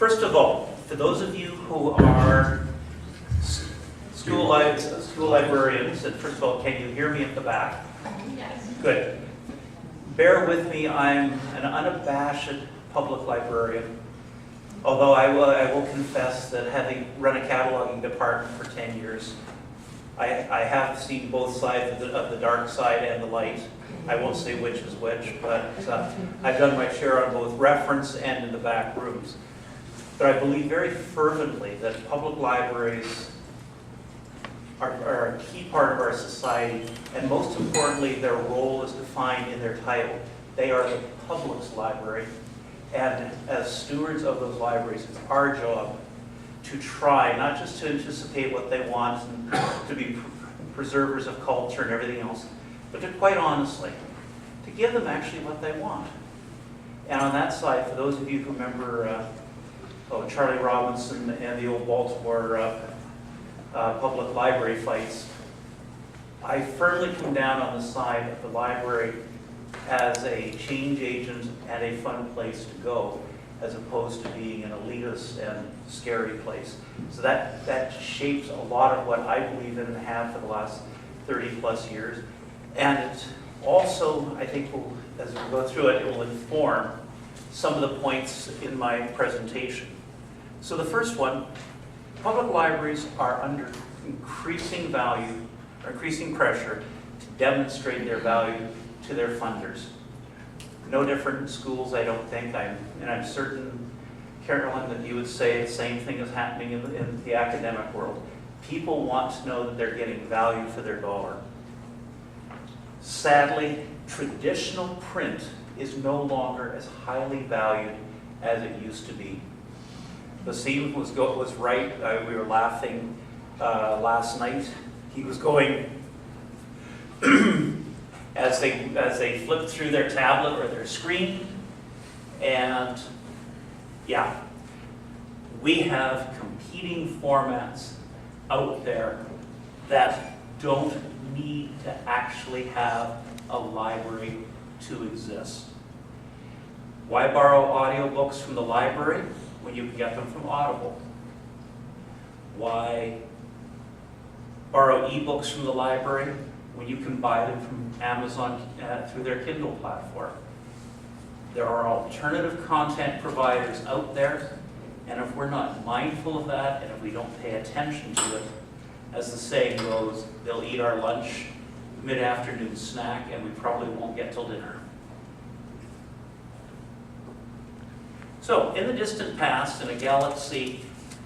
First of all, for those of you who are school librarians, and first of all, can you hear me at the back? Yes. Good. Bear with me, I'm an unabashed public librarian, although I will confess that having run a cataloging department for 10 years, I have seen both sides of the dark side and the light. I won't say which is which, but I've done my share on both reference and in the back rooms. But I believe very fervently that public libraries are a key part of our society, and most importantly, their role is defined in their title. They are the public's library, and as stewards of those libraries, it's our job to try, not just to anticipate what they want and to be preservers of culture and everything else, but to quite honestly, to give them actually what they want. And on that side, for those of you who remember Charlie Robinson and the old Baltimore public library fights, I firmly come down on the side of the library as a change agent and a fun place to go, as opposed to being an elitist and scary place. So that shapes a lot of what I believe in and have for the last 30 plus years. And it also, I think, as we go through it, it will inform some of the points in my presentation. So the first one, public libraries are under increasing value, or increasing pressure to demonstrate their value to their funders. No different in schools, I don't think. I'm certain, Carolyn, that you would say the same thing is happening in the academic world. People want to know that they're getting value for their dollar. Sadly, traditional print is no longer as highly valued as it used to be. Basim was right. We were laughing last night. He was going as they flipped through their tablet or their screen, and yeah, we have competing formats out there that don't need to actually have a library to exist. Why borrow audiobooks from the library when you can get them from Audible? Why borrow ebooks from the library when you can buy them from Amazon through their Kindle platform? There are alternative content providers out there, and if we're not mindful of that, and if we don't pay attention to it, as the saying goes, they'll eat our lunch, mid-afternoon snack, and we probably won't get till dinner. So, in the distant past, in a galaxy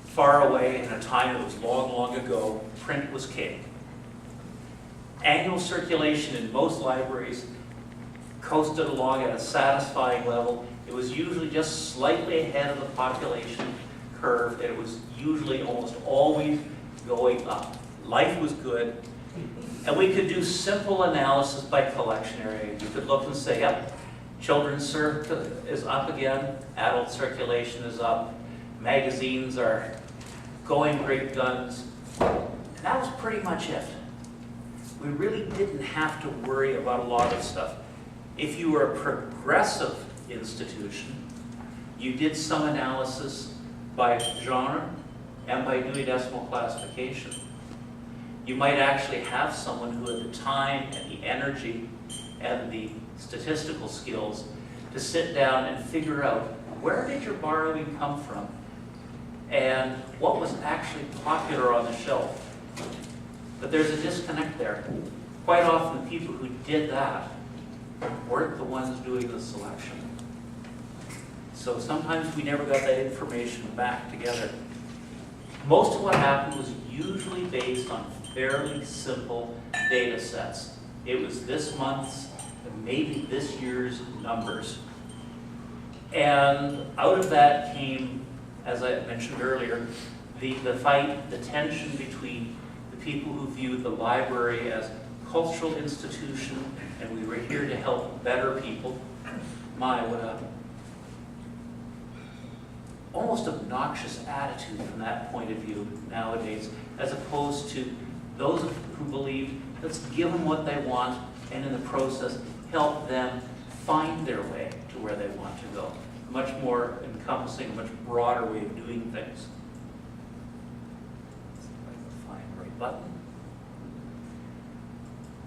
far away, in a time that was long, long ago, print was king. Annual circulation in most libraries coasted along at a satisfying level. It was usually just slightly ahead of the population curve, and it was usually almost always going up. Life was good, and we could do simple analysis by collection area. You could look and say, yep, children's circ is up again, adult circulation is up, magazines are going great guns, and that was pretty much it. We really didn't have to worry about a lot of stuff. If you were a progressive institution, you did some analysis by genre and by Dewey Decimal Classification. You might actually have someone who had the time and the energy and the statistical skills to sit down and figure out where did your borrowing come from and what was actually popular on the shelf. But there's a disconnect there. Quite often the people who did that weren't the ones doing the selection. So sometimes we never got that information back together. Most of what happened was usually based on fairly simple data sets. It was this month's and maybe this year's numbers. And out of that came, as I mentioned earlier, the fight, the tension between the people who viewed the library as a cultural institution and we were here to help better people. My, what a almost obnoxious attitude from that point of view nowadays, as opposed to those who believe, let's give them what they want and in the process help them find their way to where they want to go. much more encompassing, a much broader way of doing things. If I can find the right button.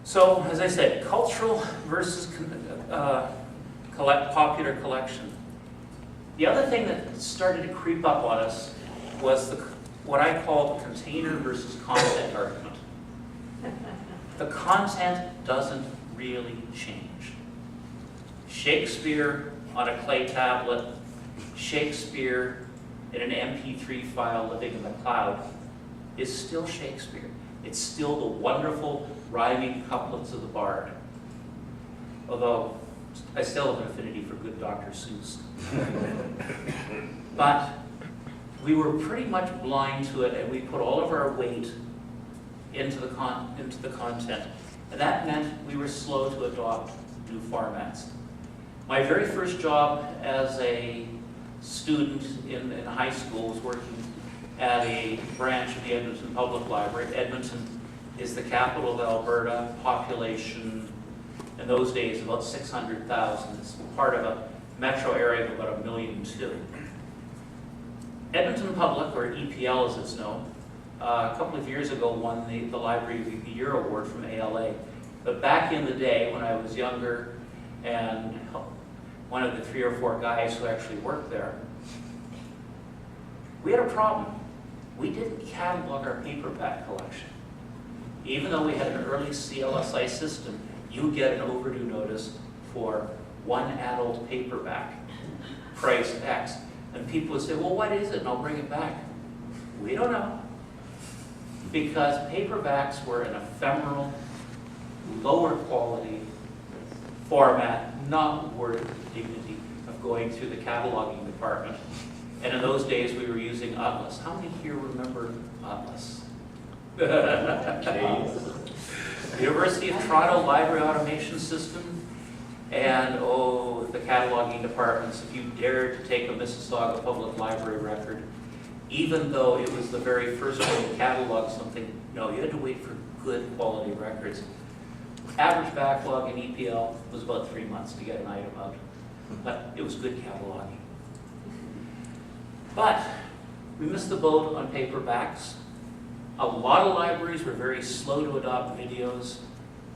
So, as I said, cultural versus popular collection. The other thing that started to creep up on us was what I call the container versus content argument. The content doesn't really change. Shakespeare on a clay tablet, Shakespeare in an MP3 file living in the cloud is still Shakespeare. It's still the wonderful rhyming couplets of the bard. Although I still have an affinity for good Dr. Seuss. But we were pretty much blind to it, and we put all of our weight into the content. And that meant we were slow to adopt new formats. My very first job as a student in high school was working at a branch of the Edmonton Public Library. Edmonton is the capital of Alberta, population in those days about 600,000. It's part of a metro area of about 1.2 million. Edmonton Public, or EPL as it's known, a couple of years ago won the Library of the Year award from ALA. But back in the day when I was younger and one of the 3 or 4 guys who actually worked there, we had a problem. We didn't catalog our paperback collection. Even though we had an early CLSI system, you get an overdue notice for one adult paperback, price X. And people would say, well, what is it? And I'll bring it back. We don't know. Because paperbacks were an ephemeral, lower quality format, not worth the dignity of going through the cataloging department. And in those days, we were using Atlas. How many here remember Atlas? University of Toronto Library Automation System. And the cataloging departments, if you dared to take a Mississauga Public Library record, even though it was the very first one to catalog something, no, you had to wait for good quality records. Average backlog in EPL was about 3 months to get an item out, but it was good cataloging. But we missed the boat on paperbacks. A lot of libraries were very slow to adopt videos,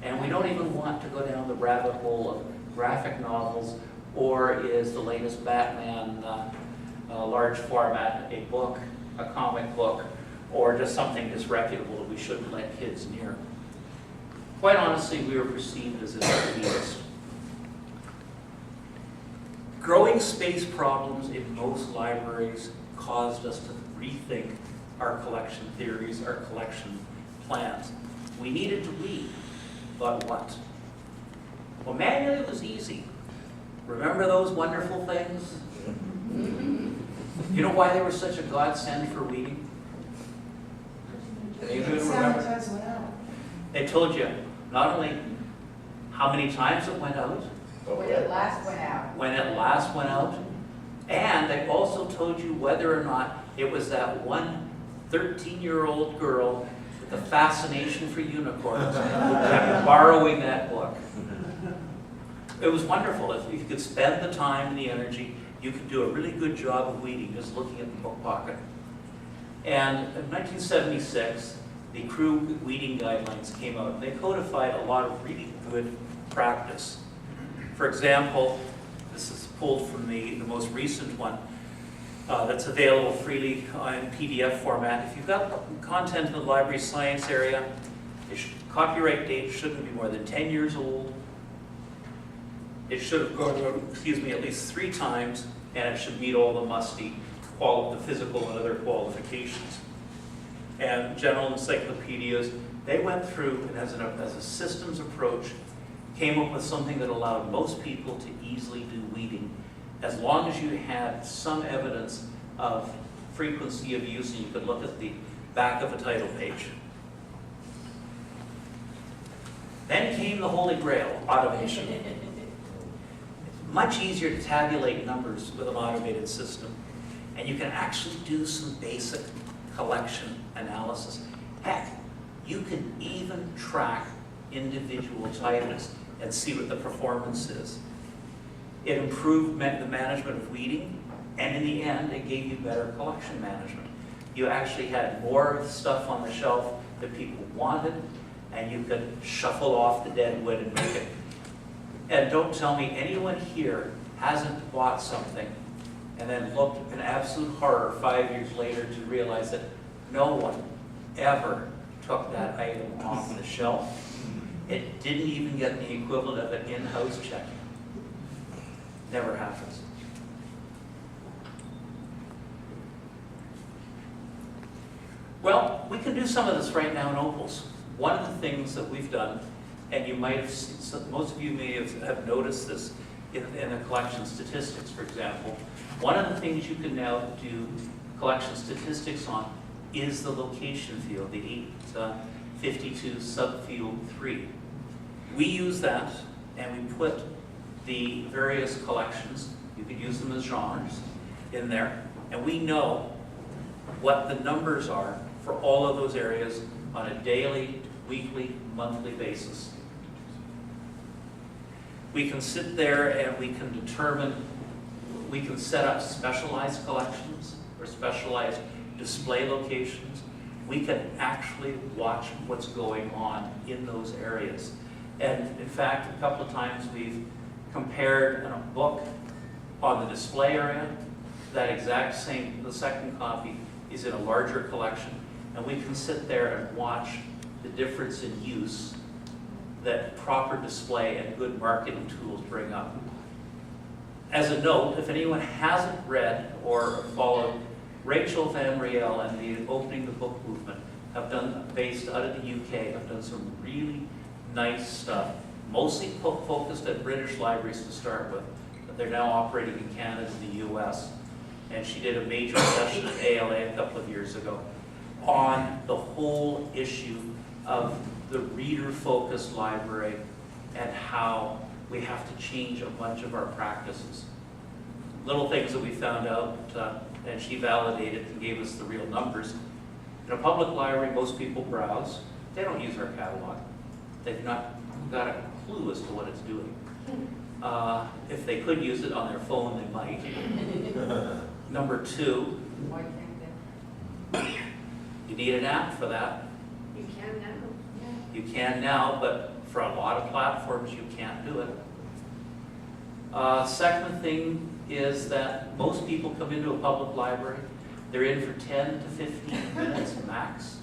and we don't even want to go down the rabbit hole of graphic novels, or is the latest Batman large format a book, a comic book, or just something disreputable that we shouldn't let kids near. Quite honestly, we were perceived as elitist. Growing space problems in most libraries caused us to rethink our collection theories, our collection plans. We needed to read, but what? Well, manually it was easy. Remember those wonderful things? You know why they were such a godsend for reading? Anybody remember? They told you not only how many times it went out, when it last went out. When it last went out, and they also told you whether or not it was that one 13-year-old girl with the fascination for unicorns who kept borrowing that book. It was wonderful. If you could spend the time and the energy, you could do a really good job of weeding, just looking at the book pocket. And in 1976, the crew weeding guidelines came out. They codified a lot of really good practice. For example, this is pulled from the most recent one that's available freely in PDF format. If you've got content in the library science area, copyright date shouldn't be more than 10 years old. It should have gone, at least 3 times, and it should meet all the musty, the physical and other qualifications. And general encyclopedias, they went through and as a systems approach, came up with something that allowed most people to easily do weeding, as long as you had some evidence of frequency of use, and you could look at the back of a title page. Then came the Holy Grail, automation. Much easier to tabulate numbers with an automated system, and you can actually do some basic collection analysis. Heck, you can even track individual titles and see what the performance is. It improved the management of weeding, and in the end, it gave you better collection management. You actually had more stuff on the shelf that people wanted, and you could shuffle off the dead wood and make it. And don't tell me anyone here hasn't bought something and then looked in absolute horror 5 years later to realize that no one ever took that item off the shelf. It didn't even get the equivalent of an in-house check. Never happens. Well, we can do some of this right now in Opals. One of the things that we've done, and you might have seen, most of you may have noticed this in the collection statistics, for example. One of the things you can now do collection statistics on is the location field, the 852 subfield 3. We use that, and we put the various collections, you could use them as genres, in there, and we know what the numbers are for all of those areas on a daily, weekly, monthly basis. We can sit there and we can determine, we can set up specialized collections or specialized display locations. We can actually watch what's going on in those areas. And in fact, a couple of times we've compared in a book on the display area, that exact same, the second copy is in a larger collection, and we can sit there and watch the difference in use that proper display and good marketing tools bring up. As a note, if anyone hasn't read or followed, Rachel Van Riel and the Opening the Book movement have done, based out of the UK, have done some really nice stuff, mostly focused at British libraries to start with, but they're now operating in Canada and the US. And she did a major session at ALA a couple of years ago on the whole issue of the reader-focused library and how we have to change a bunch of our practices. Little things that we found out, and she validated and gave us the real numbers. In a public library, most people browse. They don't use our catalog. They've not got a clue as to what it's doing. If they could use it on their phone, they might. Number two, Why can't they? you need an app for that. You can now. You can now, but for a lot of platforms, you can't do it. Second thing is that most people come into a public library, they're in for 10 to 15 minutes max,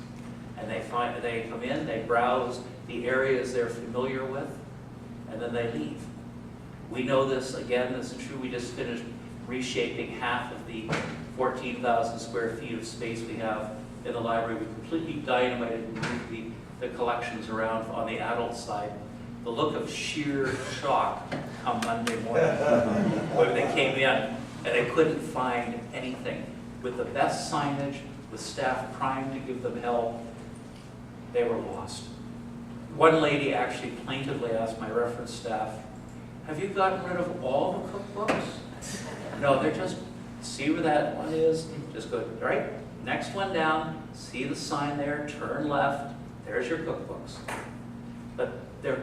and they come in, they browse the areas they're familiar with, and then they leave. We know this, again, this is true, we just finished reshaping half of the 14,000 square feet of space we have in the library. We completely dynamited and moved the collections around on the adult side. The look of sheer shock come Monday morning when they came in and they couldn't find anything. With the best signage, with staff primed to give them help, they were lost. One lady actually plaintively asked my reference staff, "Have you gotten rid of all the cookbooks?" No, they're just, see where that one is? Just go, right, next one down, see the sign there, turn left, there's your cookbooks. But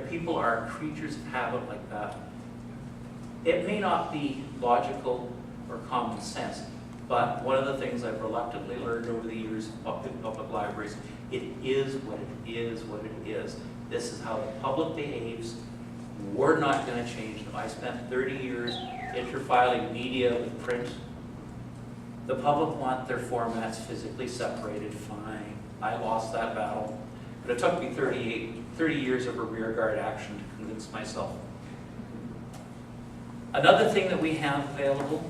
people are creatures of habit like that. It may not be logical or common sense, but one of the things I've reluctantly learned over the years in public libraries, it is what it is, what it is. This is how the public behaves. We're not going to change them. I spent 30 years interfiling media with print. The public want their formats physically separated, fine. I lost that battle. But it took me 30 years of a rearguard action to convince myself. Another thing that we have available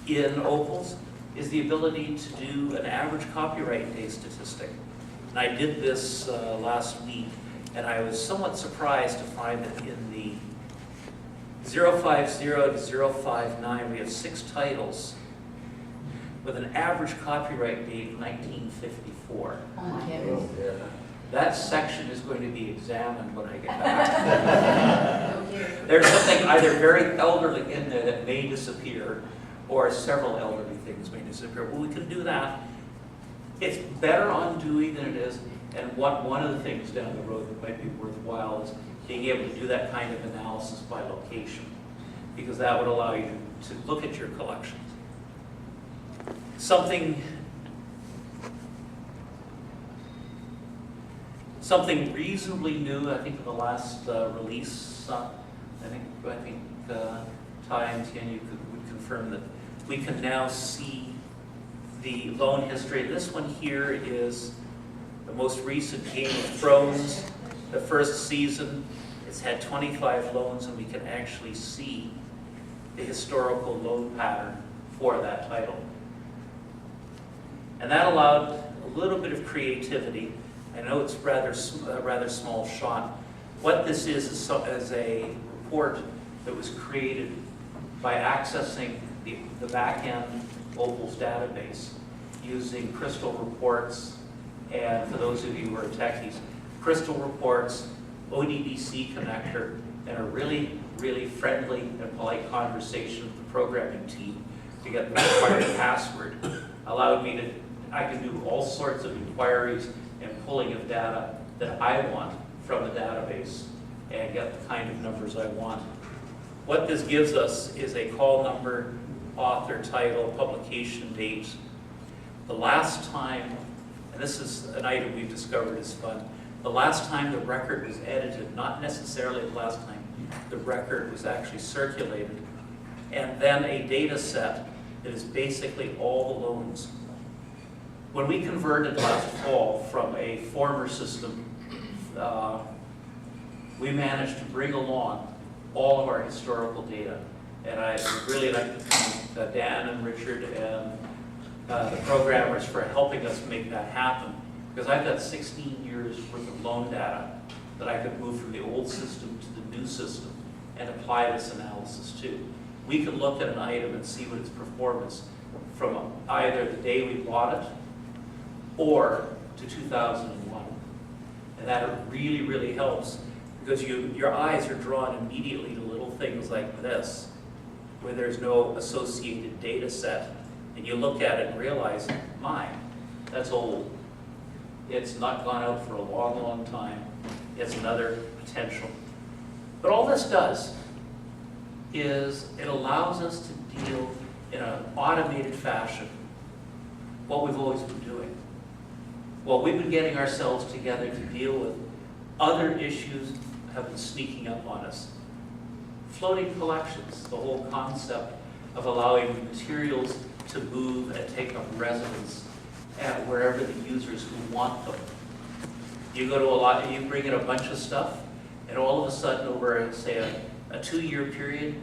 in Opals is the ability to do an average copyright day statistic. And I did this last week, and I was somewhat surprised to find that in the 050 to 059, we have 6 titles with an average copyright date of 1954. Oh my heavens. That section is going to be examined when I get back. There's something either very elderly in there that may disappear, or several elderly things may disappear. Well, we can do that. It's better on Dewey than it is, and one of the things down the road that might be worthwhile is being able to do that kind of analysis by location. because that would allow you to look at your collections. Something reasonably new, I think, in the last release. I think Ty and Tien, you would confirm that we can now see the loan history. This one here is the most recent Game of Thrones, the first season. It's had 25 loans, and we can actually see the historical loan pattern for that title. And that allowed a little bit of creativity. I know it's rather small shot. What this is a report that was created by accessing the back-end Opals database using Crystal reports, and for those of you who are techies, Crystal reports, ODBC connector, and a really, really friendly and polite conversation with the programming team to get the required password allowed me to, I can do all sorts of inquiries and pulling of data that I want from the database and get the kind of numbers I want. What this gives us is a call number, author, title, publication date. The last time, and this is an item we've discovered is fun, the last time the record was edited, not necessarily the last time the record was actually circulated, and then a data set that is basically all the loans. When we converted last fall from a former system, we managed to bring along all of our historical data. And I would really like to thank Dan and Richard and the programmers for helping us make that happen. Because I've got 16 years worth of loan data that I could move from the old system to the new system and apply this analysis to. We could look at an item and see what its performance from either the day we bought it or to 2001. And that really, really helps because your eyes are drawn immediately to little things like this, where there's no associated data set. And you look at it and realize, my, that's old. It's not gone out for a long, long time. It's another potential. But all this does is it allows us to deal in an automated fashion what we've always been doing. Well, we've been getting ourselves together to deal with other issues that have been sneaking up on us. Floating collections, the whole concept of allowing materials to move and take up residence at wherever the users who want them. You go to you bring in a bunch of stuff, and all of a sudden over, say, a 2-year period,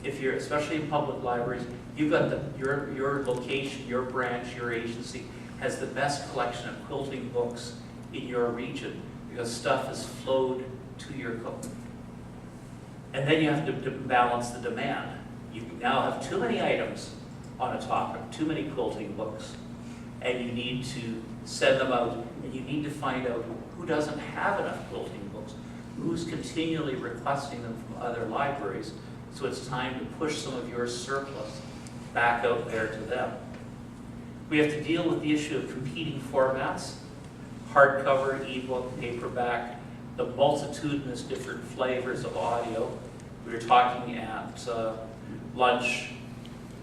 if you're, especially in public libraries, you've got your location, your branch, your agency has the best collection of quilting books in your region because stuff is flowed to your and then you have to balance the demand. You now have too many items on a topic, too many quilting books, and you need to send them out, and you need to find out who doesn't have enough quilting books, who's continually requesting them from other libraries, so it's time to push some of your surplus back out there to them. We have to deal with the issue of competing formats, hardcover, ebook, paperback, the multitudinous different flavors of audio. We were talking at lunch.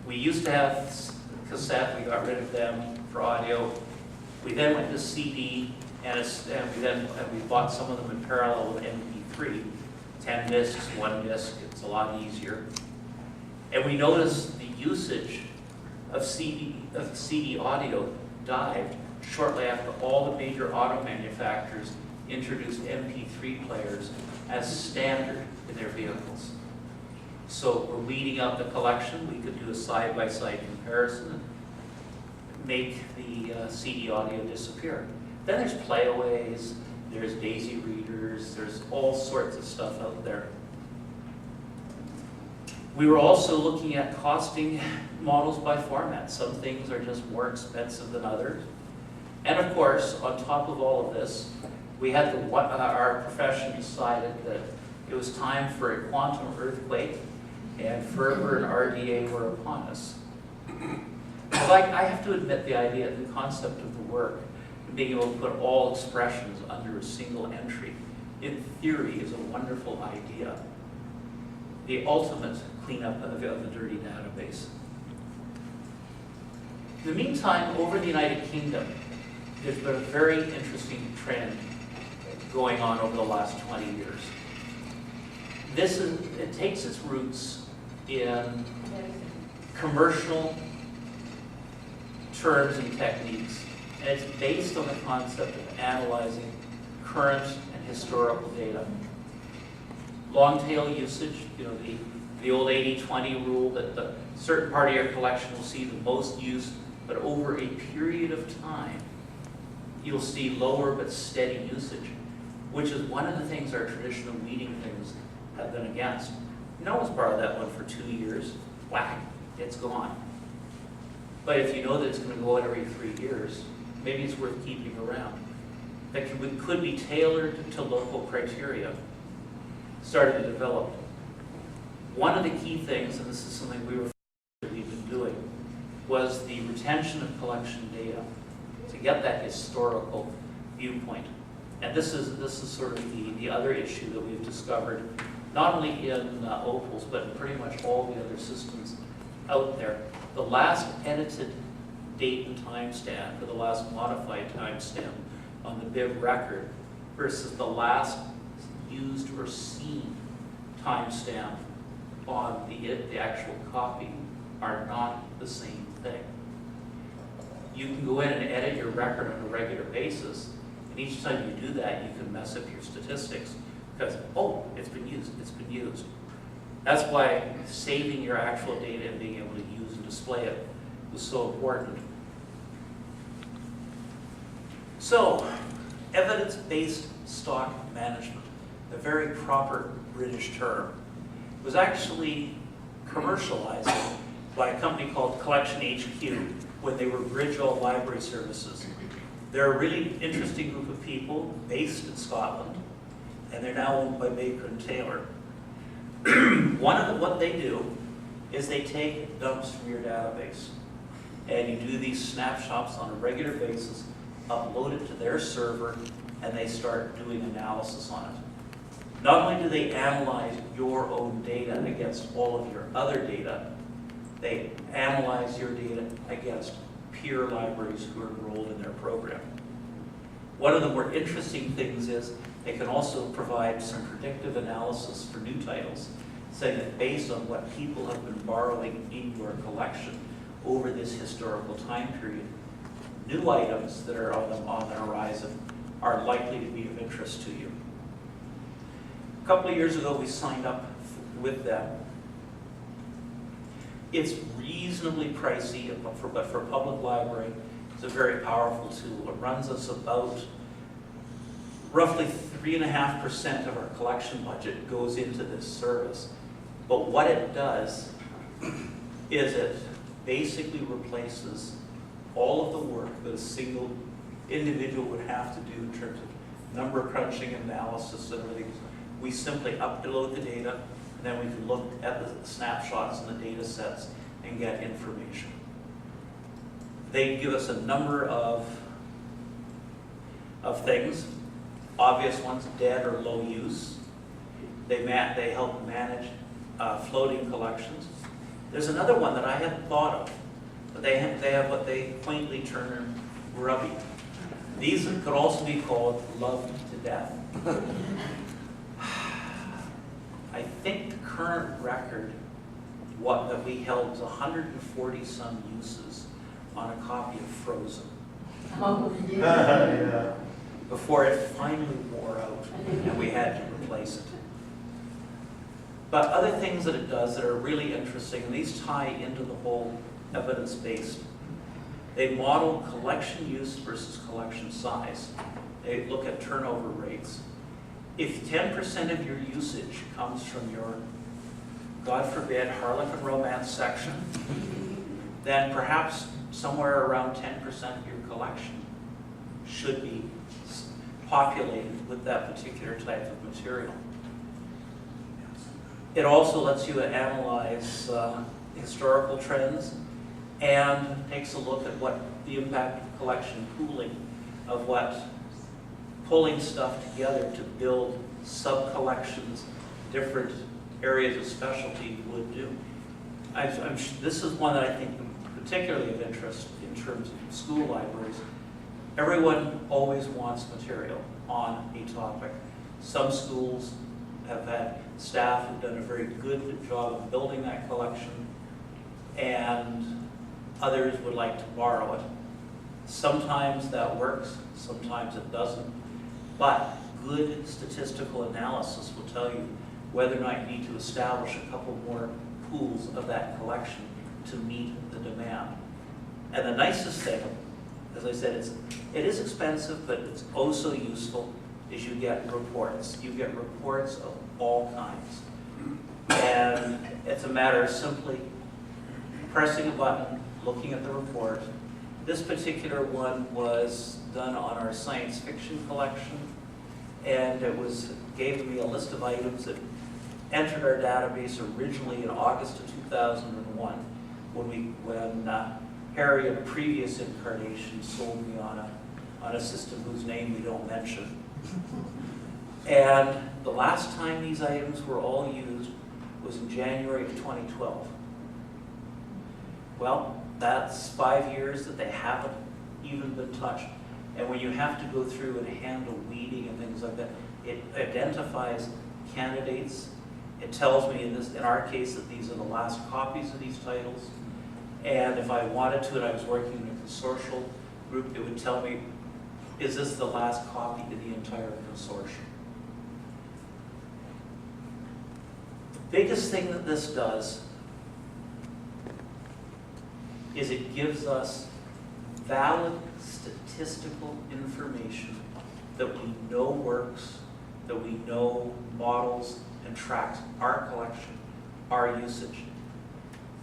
We used to have cassette, we got rid of them for audio. We then went to CD, and we bought some of them in parallel with MP3. 10 discs, 1 disc, it's a lot easier. And we noticed the usage of CD audio dived shortly after all the major auto manufacturers introduced MP3 players as standard in their vehicles. So we're weeding out the collection. We could do a side-by-side comparison and make the CD audio disappear. Then there's playaways, there's daisy readers, there's all sorts of stuff out there. We were also looking at costing models by format. Some things are just more expensive than others. And of course, on top of all of this, we had our profession decided that it was time for a quantum earthquake, and fervor and RDA were upon us. I have to admit the idea, the concept of the work, being able to put all expressions under a single entry, in theory is a wonderful idea. the ultimate cleanup of the dirty database. In the meantime, over in the United Kingdom, there's been a very interesting trend going on over the last 20 years. It takes its roots in commercial terms and techniques, and it's based on the concept of analyzing current and historical data. Long tail usage, the old 80-20 rule that the certain part of your collection will see the most use, but over a period of time, you'll see lower but steady usage, which is one of the things our traditional weeding things have been against. No one's borrowed that one for 2 years, whack, it's gone. But if you know that it's going to go out every 3 years, maybe it's worth keeping around. That could be tailored to local criteria, started to develop. One of the key things, and this is something we've been doing, was the retention of collection data to get that historical viewpoint. And this is sort of the other issue that we've discovered, not only in Opals, but in pretty much all the other systems out there. The last edited date and timestamp, or the last modified timestamp on the bib record versus the last used or seen timestamp on the actual copy are not the same thing. You can go in and edit your record on a regular basis, and each time you do that, you can mess up your statistics because, oh, it's been used. That's why saving your actual data and being able to use and display it was so important. So, evidence-based stock management, a very proper British term, was actually commercialized by a company called Collection HQ when they were Bridgell Library Services. They're a really interesting group of people based in Scotland, and they're now owned by Baker and Taylor. What they do is they take dumps from your database, and you do these snapshots on a regular basis, upload it to their server, and they start doing analysis on it. Not only do they analyze your own data against all of your other data, they analyze your data against peer libraries who are enrolled in their program. One of the more interesting things is they can also provide some predictive analysis for new titles, saying that based on what people have been borrowing in your collection over this historical time period, new items that are on the horizon are likely to be of interest to you. A couple of years ago, we signed up with them. It's reasonably pricey, but for public library, it's a very powerful tool. It runs us about roughly 3.5% of our collection budget goes into this service. But what it does is it basically replaces all of the work that a single individual would have to do in terms of number crunching, analysis, and everything. We simply upload the data, and then we can look at the snapshots and the data sets and get information. They give us a number of things. Obvious ones, dead or low use. They help manage floating collections. There's another one that I hadn't thought of, but they have what they quaintly term grubby. These could also be called loved to death. I think the current record that we held was 140 some uses on a copy of Frozen. Oh, yeah. Yeah. Before it finally wore out and we had to replace it. But other things that it does that are really interesting, and these tie into the whole evidence-based, they model collection use versus collection size. They look at turnover rates. If 10% of your usage comes from your, God forbid, Harlequin romance section, then perhaps somewhere around 10% of your collection should be populated with that particular type of material. It also lets you analyze historical trends and takes a look at what the impact of collection pooling, of what pulling stuff together to build sub-collections, different areas of specialty would do. This is one that I think particularly of interest in terms of school libraries. Everyone always wants material on a topic. Some schools have had staff who've done a very good job of building that collection, and others would like to borrow it. Sometimes that works, sometimes it doesn't, but good statistical analysis will tell you whether or not you need to establish a couple more pools of that collection to meet the demand. And the nicest thing, as I said, it is expensive, but it's also useful, is you get reports. You get reports of all kinds. And it's a matter of simply pressing a button, looking at the report. This particular one was done on our science fiction collection, and it gave me a list of items that entered our database originally in August of 2001 when Harry, in a previous incarnation, sold me on a system whose name we don't mention. And the last time these items were all used was in January of 2012. Well, that's 5 years that they haven't even been touched. And when you have to go through and handle weeding and things like that, it identifies candidates. It tells me in our case that these are the last copies of these titles. And if I wanted to, and I was working in a consortial group, it would tell me, is this the last copy of the entire consortium? The biggest thing that this does is it gives us valid statistical information that we know works, that we know models and tracks our collection, our usage.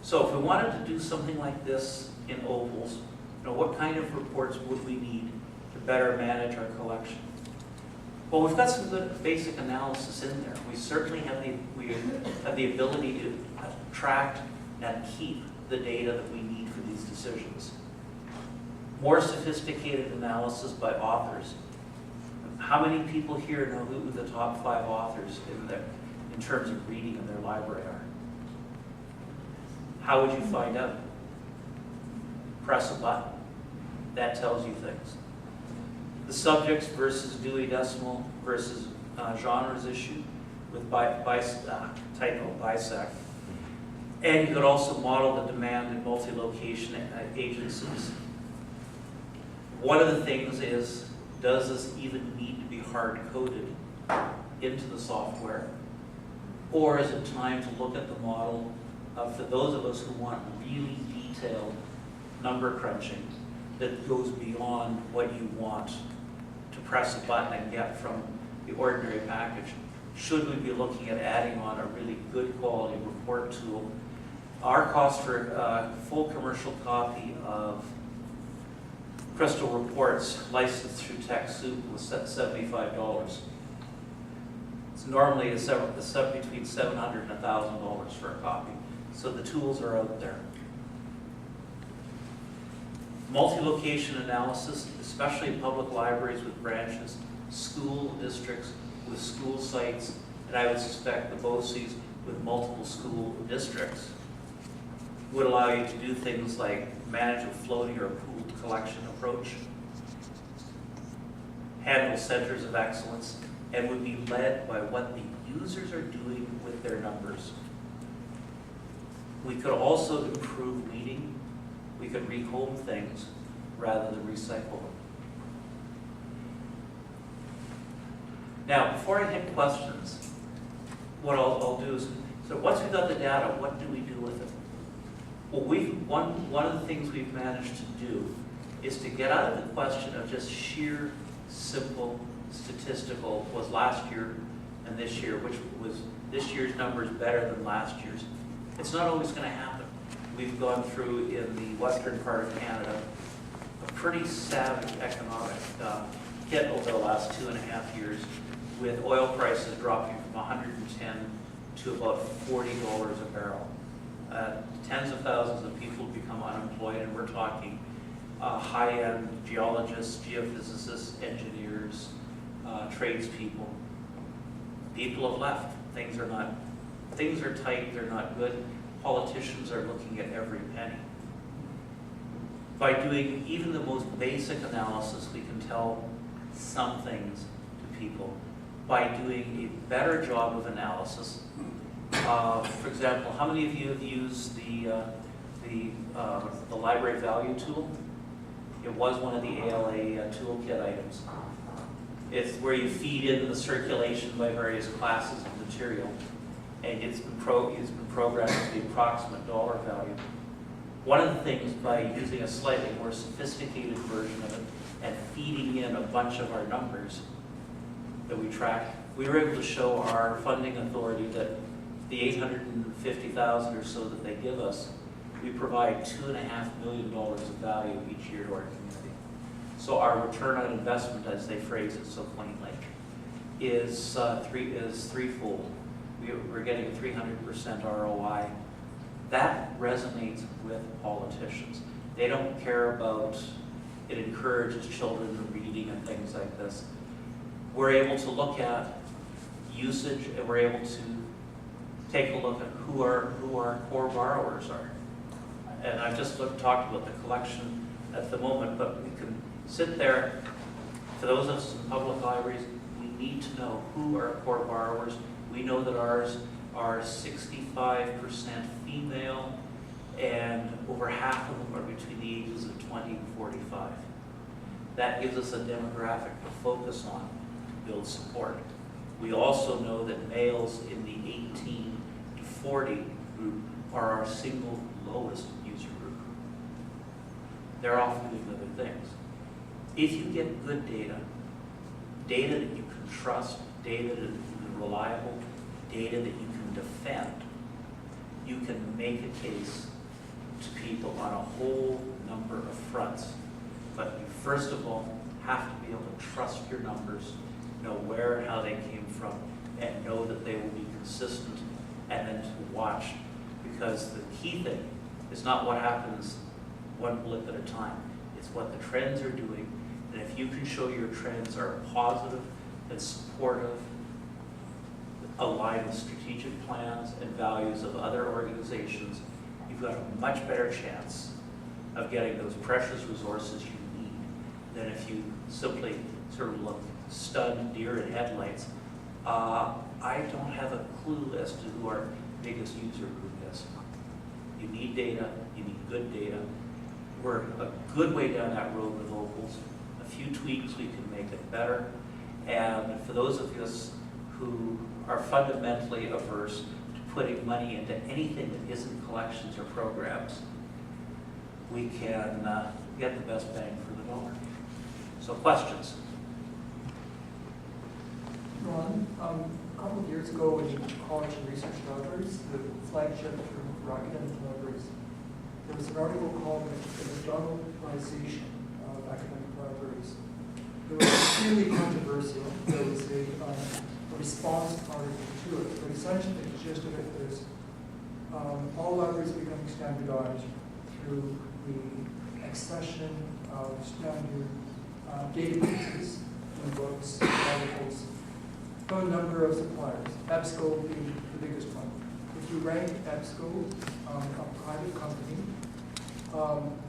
So if we wanted to do something like this in Opals, what kind of reports would we need to better manage our collection? Well, we've got some good basic analysis in there. We certainly have the ability to attract and keep the data that we need for these decisions. More sophisticated analysis by authors. How many people here know who the top 5 authors in terms of reading in their library are? How would you find out? Press a button. That tells you things. The subjects versus Dewey Decimal versus genres issue with typo, bisect. And you could also model the demand in multi-location agencies. One of the things is, does this even need to be hard-coded into the software? Or is it time to look at the model for those of us who want really detailed number crunching that goes beyond what you want to press a button and get from the ordinary package? Should we be looking at adding on a really good quality report tool? Our cost for a full commercial copy of Crystal Reports licensed through TechSoup was $75. It's normally between $700 and $1,000 for a copy. So the tools are out there. Multi-location analysis, especially in public libraries with branches, school districts with school sites, and I would suspect the BOCES with multiple school districts, would allow you to do things like manage a floating or a pooled collection approach, handle centers of excellence, and would be led by what the users are doing with their numbers. We could also improve weeding. We could rehome things rather than recycle them. Now, before I hit questions, what I'll do is, so once we've got the data, what do we do with it? Well, one of the things we've managed to do is to get out of the question of just sheer, simple, statistical, was last year and this year, which was this year's numbers better than last year's. It's not always going to happen. We've gone through, in the western part of Canada, a pretty savage economic hit over the last 2.5 years, with oil prices dropping from $110 to about $40 a barrel. Tens of thousands of people become unemployed, and we're talking high-end geologists, geophysicists, engineers, tradespeople. People have left. Things are not things are tight, they're not good. Politicians are looking at every penny. By doing even the most basic analysis, we can tell some things to people. By doing a better job of analysis, for example, how many of you have used the library value tool? It was one of the ALA toolkit items. It's where you feed in the circulation by various classes of material, and it's been programmed to the approximate dollar value. One of the things, by using a slightly more sophisticated version of it and feeding in a bunch of our numbers that we track, we were able to show our funding authority that the $850,000 or so that they give us, we provide $2.5 million of value each year to our community. So our return on investment, as they phrase it so quaintly, is threefold. We're getting a 300% ROI. That resonates with politicians. They don't care about it encourages children reading and things like this. We're able to look at usage, and we're able to take a look at who our core borrowers are. And I've just talked about the collection at the moment, but we can sit there. For those of us in public libraries, we need to know who are our core borrowers. We know that ours are 65% female, and over half of them are between the ages of 20 and 45. That gives us a demographic to focus on to build support. We also know that males in the 18 to 40 group are our single lowest user group. They're off doing other things. If you get good data that you can trust, data that is reliable, data that you can defend, you can make a case to people on a whole number of fronts. But you first of all have to be able to trust your numbers, know where and how they came from, and know that they will be consistent, and then to watch. Because the key thing is not what happens one blip at a time. It's what the trends are doing. And if you can show your trends are positive and supportive, aligned with strategic plans and values of other organizations, you've got a much better chance of getting those precious resources you need than if you simply sort of look stunned deer in headlights. I don't have a clue as to who our biggest user group is. You need data, you need good data. We're a good way down that road with Opals. A few tweaks, we can make it better. And for those of us who are fundamentally averse to putting money into anything that isn't collections or programs, we can get the best bang for the dollar. So questions? Ron, a couple of years ago in college and research libraries, the flagship for academic libraries, there was an article called The Modernization of Academic Libraries. It was extremely controversial. There was a response article to it, but essentially the gist of it is all libraries becoming standardized through the accession of standard databases in books, articles, from a number of suppliers, EBSCO being the biggest one. If you rank EBSCO, a private company,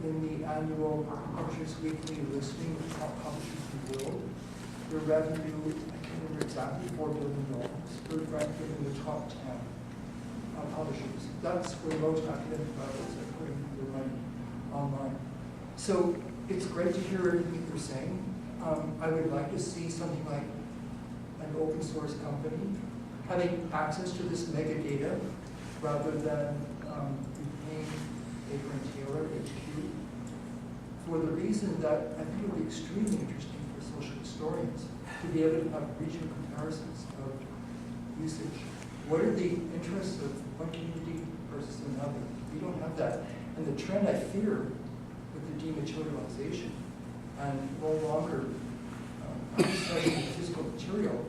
in the annual Publishers Weekly listing of top publishers in the world, their revenue, I can't remember exactly, $4 billion. They're ranked in the top 10 publishers. That's where most academic libraries are putting their money online. So it's great to hear everything you're saying. I would like to see something like an open source company having access to this mega data rather than paying Baker and Taylor HQ, for the reason that I think it would be extremely interesting for social historians to be able to have regional comparisons of usage. What are the interests of one community versus another? We don't have that. And the trend I fear with the dematerialization and no longer studying physical material,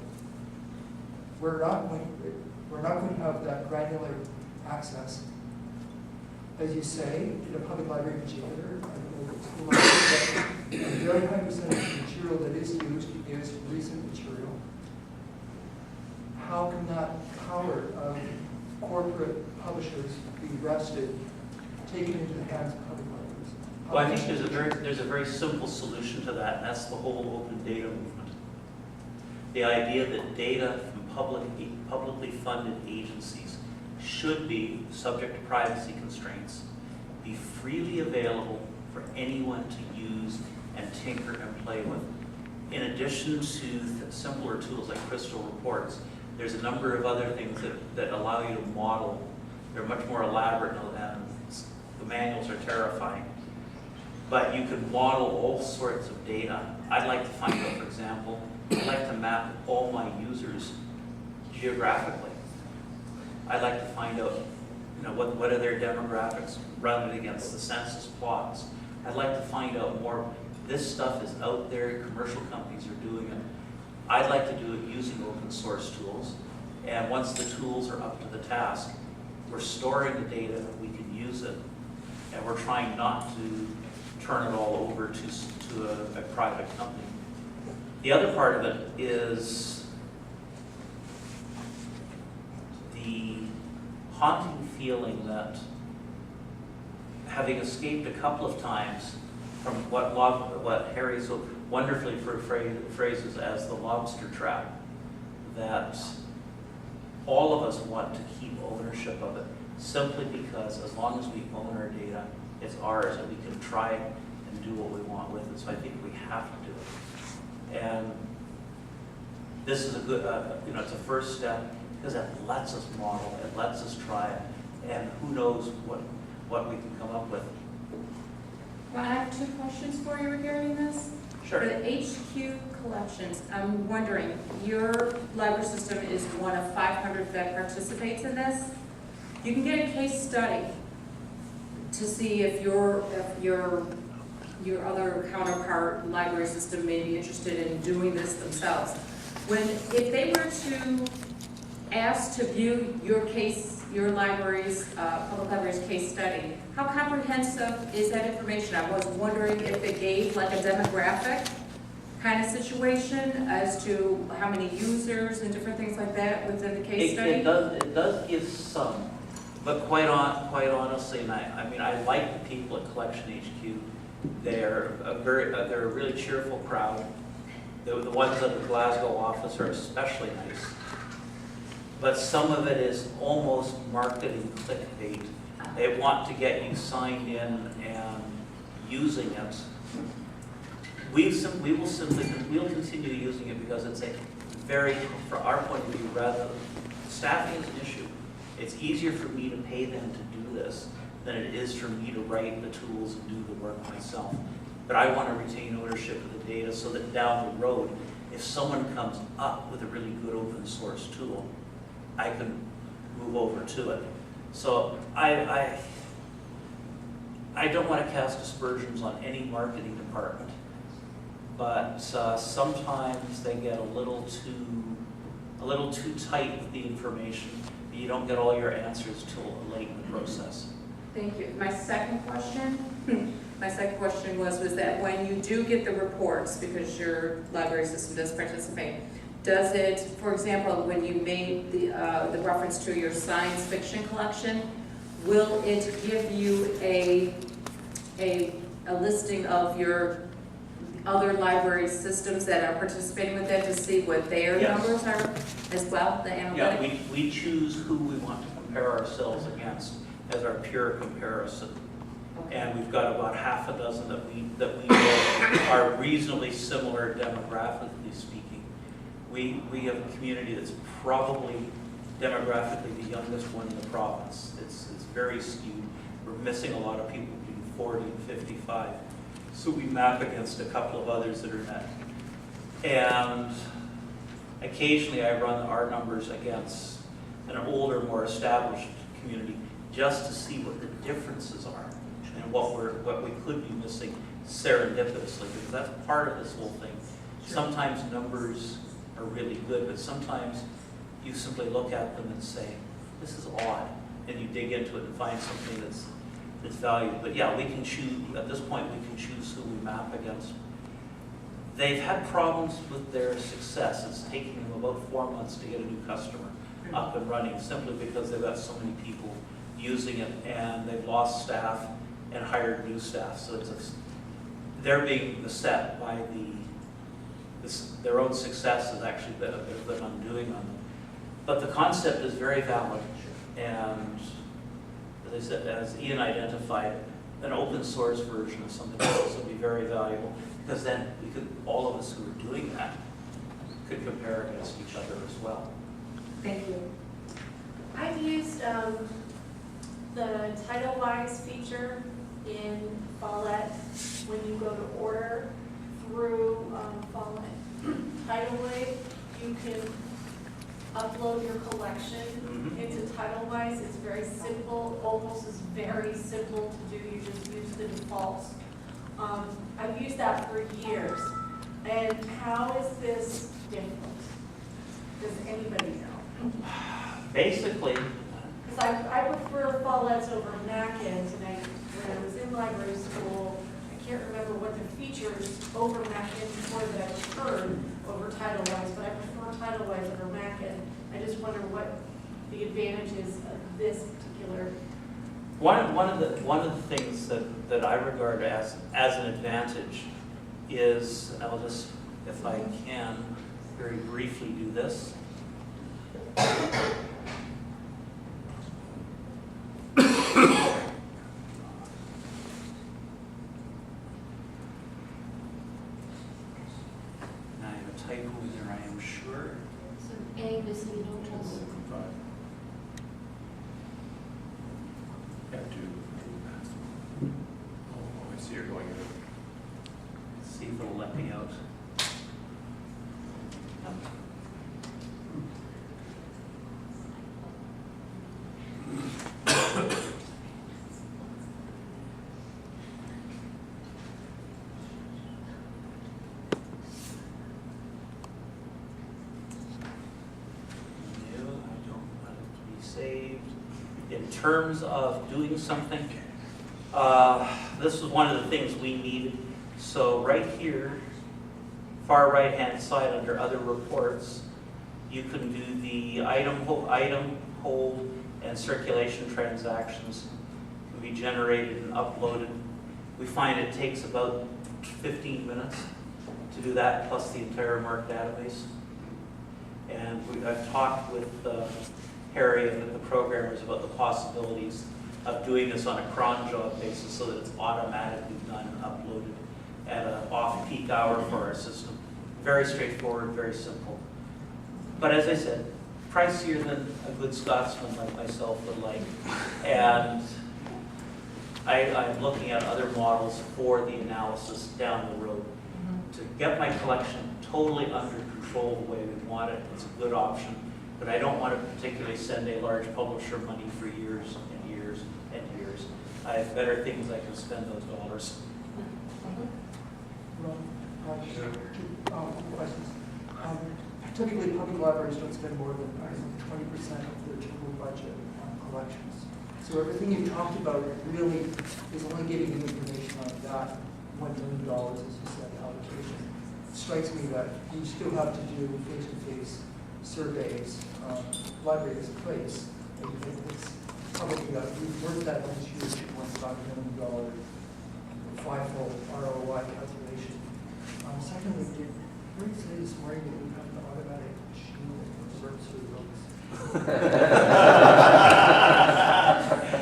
we're not going to have that granular access. As you say, in a public library in particular, a very high percentage of the material that is used is recent material. How can that power of corporate publishers be wrested, taken into the hands of public libraries. Well, I think there's a very simple solution to that, and that's the whole open data movement. The idea that data from publicly funded agencies should be, subject to privacy constraints, be freely available for anyone to use and tinker and play with. In addition to simpler tools like crystal reports, there's a number of other things that allow you to model. They're much more elaborate, and the manuals are terrifying. But you can model all sorts of data. I'd like to find out, for example, I'd like to map all my users geographically. I'd like to find out, what are their demographics rounded against the census plots. I'd like to find out more. This stuff is out there, commercial companies are doing it. I'd like to do it using open source tools. And once the tools are up to the task, we're storing the data, we can use it, and we're trying not to turn it all over to a private company. The other part of it is the haunting feeling that, having escaped a couple of times from what Harry so wonderfully phrases as the lobster trap, that all of us want to keep ownership of it, simply because as long as we own our data, it's ours, and we can try and do what we want with it. So I think we have to do it. And this is a good, it's a first step, because it lets us model, it lets us try it, and who knows what we can come up with. Well, I have two questions for you regarding this. Sure. For the HQ collections, I'm wondering, your library system is one of 500 that participates in this. You can get a case study to see if your other counterpart library system may be interested in doing this themselves. If they were to ask to view your library's, public library's case study, how comprehensive is that information? I was wondering if it gave like a demographic kind of situation as to how many users and different things like that within the case study? It does give some, but quite honestly, and I like the people at Collection HQ. They're a really cheerful crowd. The ones at the Glasgow office are especially nice. But some of it is almost marketing clickbait. They want to get you signed in and using it. We'll continue using it because it's a very, from our point of view, rather, staffing is an issue. It's easier for me to pay them to do this than it is for me to write the tools and do the work myself. But I want to retain ownership of the data so that down the road, if someone comes up with a really good open source tool, I can move over to it. So I don't want to cast aspersions on any marketing department, but sometimes they get a little too tight with the information. You don't get all your answers till late in the process. Thank you. My second question was that when you do get the reports, because your library system does participate, does it, for example, when you made the reference to your science fiction collection, will it give you a listing of your other library systems that are participating with that to see what their Yes. numbers are as well, the analytics? Yeah, we choose who we want to compare ourselves against as our pure comparison. Okay. And we've got about half a dozen that we know are reasonably similar demographically speaking. We have a community that's probably demographically the youngest one in the province. It's very skewed. We're missing a lot of people between 40 and 55. So we map against a couple of others that are net. And occasionally I run our numbers against an older, more established community just to see what the differences are and what we could be missing serendipitously, because that's part of this whole thing. Sure. Sometimes numbers are really good, but sometimes you simply look at them and say, this is odd, and you dig into it and find something that's valuable. But yeah, we can choose, at this point, we can choose who we map against. They've had problems with their success. It's taking them about 4 months to get a new customer. up and running, simply because they've got so many people using it, and they've lost staff and hired new staff. So they're being beset by their own success is actually the undoing on them. But the concept is very valid, and as I said, as Ian identified, an open source version of something else would be very valuable, because then all of us who are doing that could compare against each other as well. Thank you. I've used the TitleWise feature in Follett when you go to order through Follett. TitleWise, you can upload your collection into TitleWise. It's very simple. Opals is very simple to do. You just use the defaults. I've used that for years. And how is this different? Does anybody know? Basically, Because I prefer Follett's over Mackin's, and when I was in library school, I can't remember what the features over Mackin's were that I preferred over TitleWise, but I prefer TitleWise over Mackin. I just wonder what the advantages of this particular. one of the things that I regard as an advantage is, and I'll just, if I can, very briefly do this. I have a typo in there, I am sure. So Angus, you don't know. I see you're going in. See if it'll let me out. In terms of doing something, this is one of the things we needed. So right here, far right-hand side under other reports, you can do the item, hold, and circulation transactions can be generated and uploaded. We find it takes about 15 minutes to do that, plus the entire MARC database. And I've talked with Harry and the programmers about the possibilities of doing this on a cron job basis so that it's automatically done and uploaded at an off-peak hour for our system. Very straightforward, very simple. But as I said, pricier than a good Scotsman like myself would like. And I'm looking at other models for the analysis down the road. To get my collection totally under control the way we want it, it's a good option. But I don't want to particularly send a large publisher money for years and years and years. I have better things I can spend those dollars. Two questions. Typically, public libraries don't spend more than 20% of their total budget on collections. So everything you talked about really is only giving you information on that $1 million, as you said, allocation. It strikes me that you still have to do face-to-face surveys, library as a place. It's probably worth that once you $1.5 million five-fold ROI calculation. Secondly, did you say this morning that we have an automatic machine that converts to books?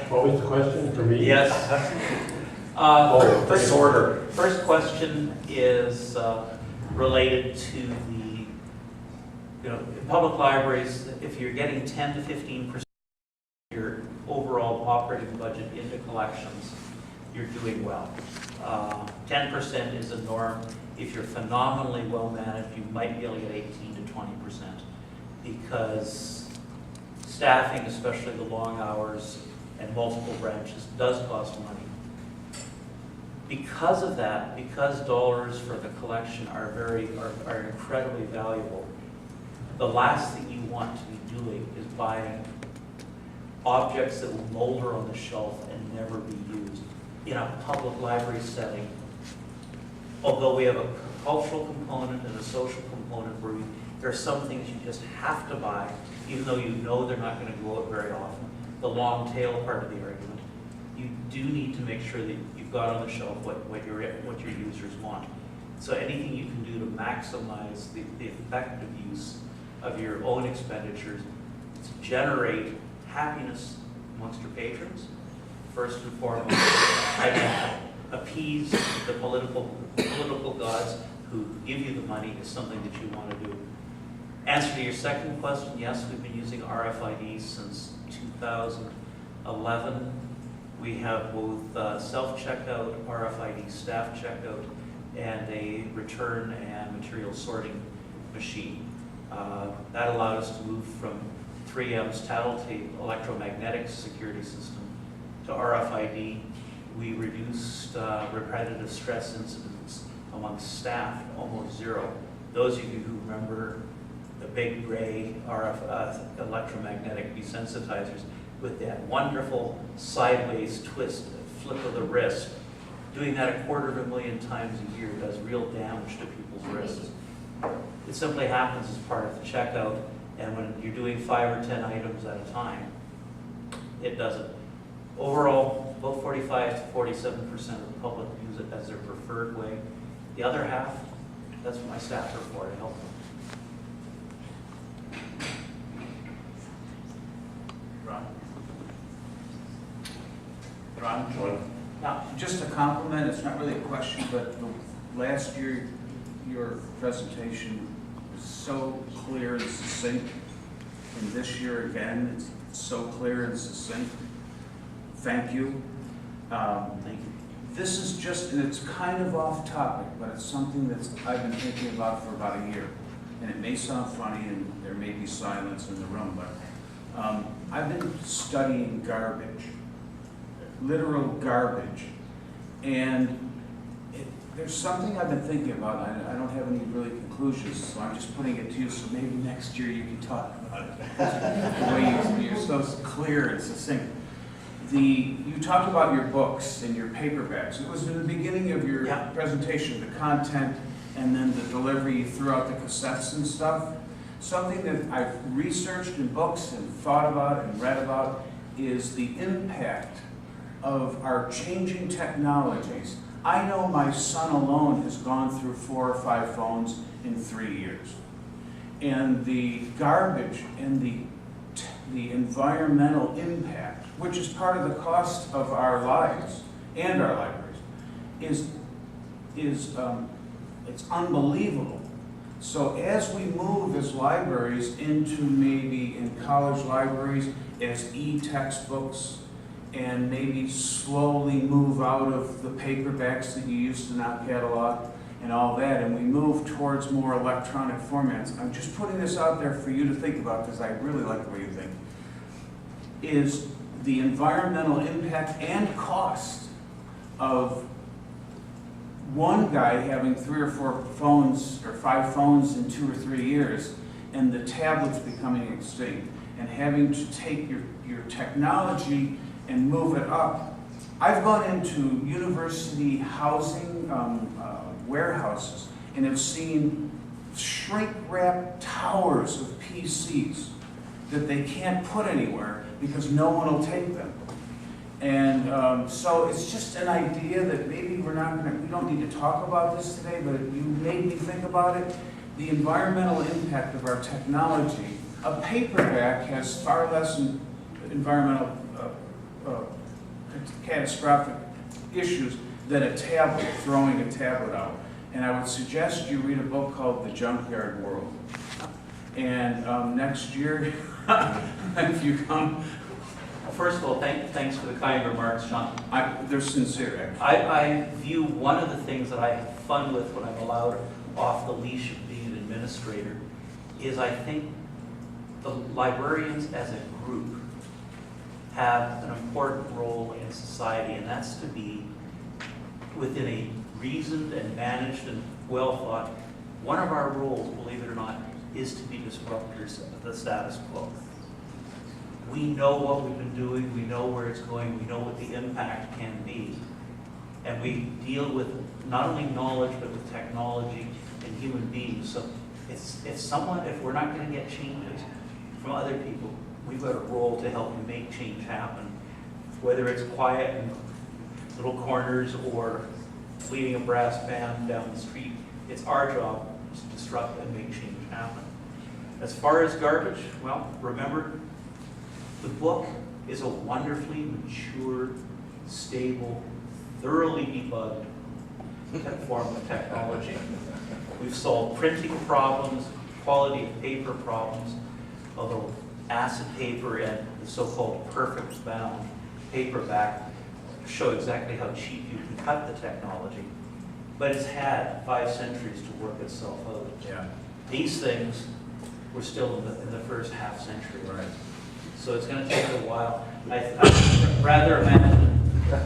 What was the question for me? Yes. First order. First question is related to in public libraries, if you're getting 10 to 15% of your overall operating budget into collections, you're doing well. 10% is a norm. If you're phenomenally well managed, you might be able to get 18 to 20%, because staffing, especially the long hours and multiple branches, does cost money. Because of that, because dollars for the collection are incredibly valuable, the last thing you want to be doing is buying objects that will molder on the shelf and never be used. In a public library setting, although we have a cultural component and a social component where we There are some things you just have to buy, even though you know they're not going to go out very often. The long tail part of the argument, you do need to make sure that you've got on the shelf what your users want. So anything you can do to maximize the effective use of your own expenditures to generate happiness amongst your patrons, first and foremost, and appease the political gods who give you the money is something that you want to do. Answer to your second question, yes, we've been using RFIDs since 2011. We have both self-checkout, RFID staff checkout, and a return and material sorting machine. That allowed us to move from 3M's tattletale electromagnetic security system to RFID. We reduced repetitive stress incidents amongst staff to almost zero. Those of you who remember the big gray electromagnetic desensitizers with that wonderful sideways twist, flip of the wrist, doing that 250,000 times a year does real damage to people's wrists. It simply happens as part of the checkout, and when you're doing 5 or 10 items at a time, it doesn't. Overall, about 45 to 47% of the public use it as their preferred way. The other half, that's what my staff are for, to help them. Ron? Now, Just a compliment, it's not really a question, but last year, your presentation was so clear and succinct, and this year again, it's so clear and succinct. Thank you. thank you. This is just, and it's kind of off topic, but it's something that I've been thinking about for about a year. And it may sound funny, and there may be silence in the room, but I've been studying garbage, literal garbage. And there's something I've been thinking about. I don't have any really conclusions, so I'm just putting it to you, so maybe next year you can talk about it. The way you're so clear and succinct. You talked about your books and your paperbacks. It was in the beginning of your presentation, the content, and then the delivery, you threw out the cassettes and stuff. Something that I've researched in books and thought about and read about is the impact of our changing technologies. I know my son alone has gone through 4 or 5 phones in 3 years. And the garbage and the environmental impact, which is part of the cost of our lives and our libraries, it's unbelievable. So as we move as libraries into maybe in college libraries as e-textbooks, and maybe slowly move out of the paperbacks that you used to not catalog and all that, and we move towards more electronic formats. I'm just putting this out there for you to think about because I really like the way you think. Is the environmental impact and cost of one guy having 3 or 4 phones or 5 phones in 2 or 3 years, and the tablets becoming extinct, and having to take your technology and move it up. I've gone into university housing warehouses and have seen shrink-wrap towers of PCs that they can't put anywhere because no one will take them. And so it's just an idea that maybe we don't need to talk about this today, but you made me think about it. The environmental impact of our technology. A paperback has far less environmental catastrophic issues than a tablet, throwing a tablet out. And I would suggest you read a book called The Junkyard World. And next year, if you come... First of all, thanks for the kind remarks, John. They're sincere, actually. I view one of the things that I have fun with when I'm allowed off the leash of being an administrator is I think the librarians as a group have an important role in society, and that's to be within a reasoned and managed and well thought. One of our roles, believe it or not, is to be disruptors of the status quo. We know what we've been doing, we know where it's going, we know what the impact can be. And we deal with not only knowledge, but with technology and human beings. So if we're not gonna get changes from other people, we've got a role to help make change happen. Whether it's quiet in little corners or leading a brass band down the street, it's our job to disrupt and make change happen. As far as garbage, well, remember, the book is a wonderfully mature, stable, thoroughly debugged form of technology. We've solved printing problems, quality of paper problems, although acid paper and the so-called perfect bound paperback show exactly how cheap you can cut the technology. But it's had 5 centuries to work itself out. Yeah. These things were still in the first half century. Right. So it's going to take a while. I'd rather imagine that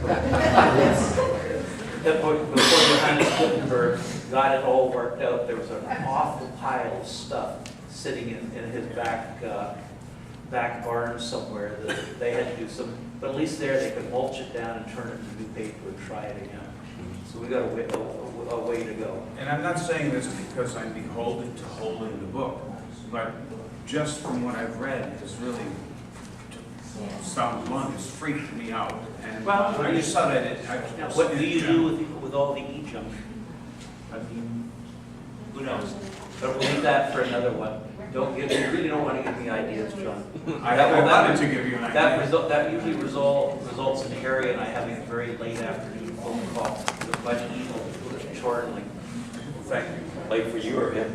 before Johannes Gutenberg got it all worked out, there was an awful pile of stuff sitting in his back barn somewhere that they had to do some, but at least there they could mulch it down and turn it into new paper and try it again. So we got a way to go. And I'm not saying this because I'm beholden to holding the book, but just from what I've read, it's really, sound blunt, it's freaked me out. And Well, I just thought Now, what do you do with all the e-junk? I mean, who knows? But we'll leave that for another one. You really don't want to give me ideas, John. I wanted to give you an idea. That usually results in Harry and I having a very late afternoon phone call with a bunch of emails chortling. Thank you. Late for you or him?